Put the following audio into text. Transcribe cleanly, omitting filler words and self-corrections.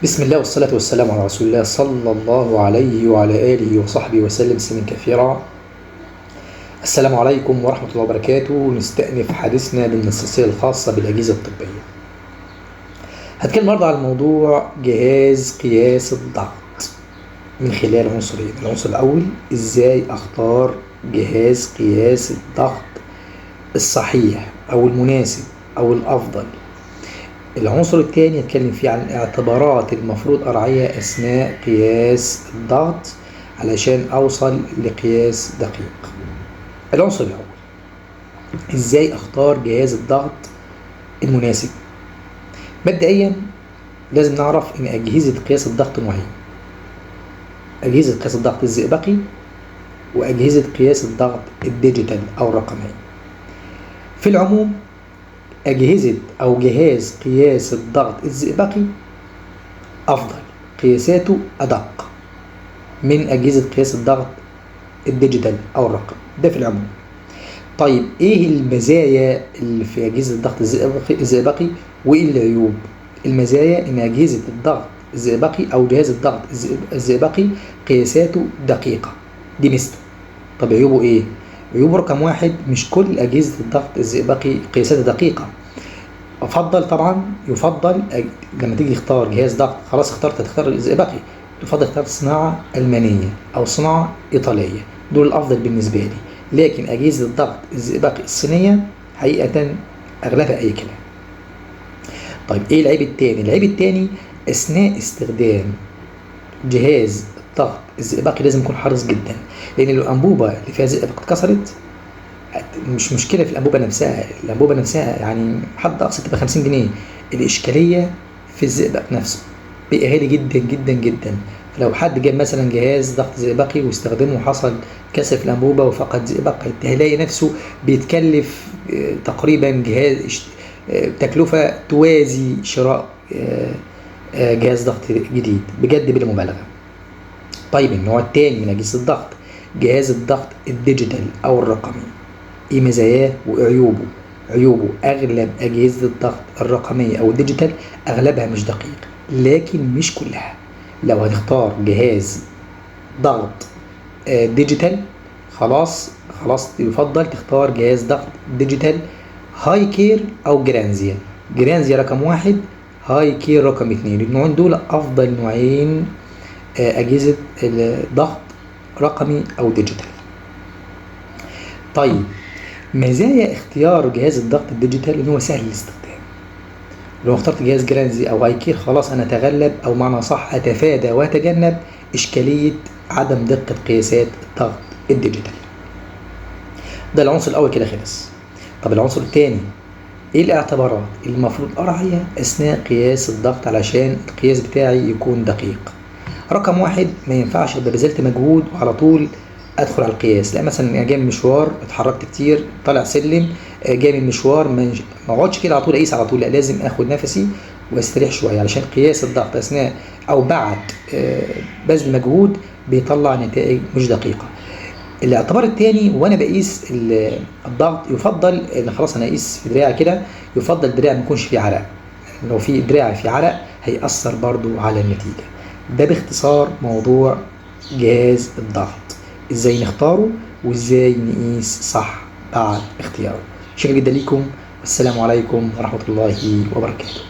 بسم الله والصلاة والسلام على رسول الله صلى الله عليه وعلى آله وصحبه وسلم تسليما كثيرا. السلام عليكم ورحمة الله وبركاته. نستأنف حديثنا ضمن السلسلة الخاصة بالأجهزة الطبية. هتكلم النهارده على موضوع جهاز قياس الضغط من خلال عنصرين. العنصر الأول إزاي أختار جهاز قياس الضغط الصحيح أو المناسب أو الأفضل. العنصر الثاني هتكلم فيه عن الاعتبارات المفروض أراعيها أثناء قياس الضغط علشان أوصل لقياس دقيق. العنصر الأول إزاي أختار جهاز الضغط المناسب. مبدئيا لازم نعرف إن أجهزة قياس الضغط نوعين: أجهزة قياس الضغط الزئبقي وأجهزة قياس الضغط الديجيتال أو الرقمي. في العموم أجهزة أو جهاز قياس الضغط الزئبقي أفضل، قياساته أدق من أجهزة قياس الضغط الديجيتال أو الرقمي، ده في العموم. طيب إيه المزايا اللي في أجهزة الضغط الزئبقي وإيه العيوب؟ المزايا إن أجهزة الضغط الزئبقي أو جهاز الضغط الزئبقي قياساته دقيقة، دي ميزته. طب عيوبه إيه؟ عيوبه رقم واحد، مش كل أجهزة الضغط الزئبقي قياساتها دقيقة. يفضل لما تيجي تختار جهاز ضغط، خلاص تختار الزئبقي، يفضل تختار صناعة ألمانية أو صناعة إيطالية، دول الأفضل بالنسبة لي. لكن أجهزة الضغط الزئبقي الصينية حقيقة أغلبها أي كلام. طيب إيه العيب التاني؟ العيب التاني أثناء استخدام جهاز الضغط الزئبقي لازم يكون حريص جدا، لأن الأنبوبة اللي فيها زئبق اتكسرت مش مشكلة في الأنبوبة نفسها يعني حد أقصى تبقى 50 جنيه. الإشكالية في الزئبق نفسه بقى غالي جدا جدا جدا. فلو حد جاب مثلا جهاز ضغط زئبقي واستخدمه وحصل كسر في الأنبوبة وفقد زئبق، هيلاقي نفسه بيتكلف تقريبا جهاز تكلفة توازي شراء جهاز ضغط جديد بجد بلا مبالغة. طيب النوع الثاني من أجهزة الضغط جهاز الضغط الديجيتال أو الرقمي. ايه مزاياه وعيوبه؟ عيوبه اغلب اجهزه الضغط الرقميه او الديجيتال اغلبها مش دقيق، لكن مش كلها. لو هتختار جهاز ضغط ديجيتال خلاص يفضل تختار جهاز ضغط ديجيتال هاي كير او جرانزيا. جرانزيا رقم 1، هاي كير رقم 2. النوعين دول افضل نوعين اجهزه الضغط رقمي او ديجيتال. طيب مزايا اختيار جهاز الضغط الديجيتال ان هو سهل الاستخدام. لو اخترت جهاز جرانزي او هايكير خلاص انا اتغلب او معنى صح اتفادى واتجنب اشكاليه عدم دقه قياسات الضغط الديجيتال. ده العنصر الاول كده خلص. طب العنصر الثاني ايه الاعتبارات اللي المفروض اراعيها اثناء قياس الضغط علشان القياس بتاعي يكون دقيق؟ رقم 1، ما ينفعش ابقى بذلت مجهود وعلى طول ادخل على القياس. لا مثلا جاي من مشوار، اتحركت كتير، طالع سلم، جاي من مشوار، ما اقعدش كده على طول اقيس على طول، لا لازم اخد نفسي واستريح شويه علشان قياس الضغط اثناء او بعد بذل مجهود بيطلع نتائج مش دقيقه. الاعتبار الثاني وانا بقيس الضغط، يفضل ان خلاص انا اقيس في دراعي كده، يفضل دراعي ما يكونش فيه عرق. لو في دراعي فيه عرق هيأثر برضو على النتيجه. ده باختصار موضوع جهاز الضغط، ازاي نختاره وازاي نقيس صح بعد اختياره. شكرا جدا ليكم، والسلام عليكم ورحمة الله وبركاته.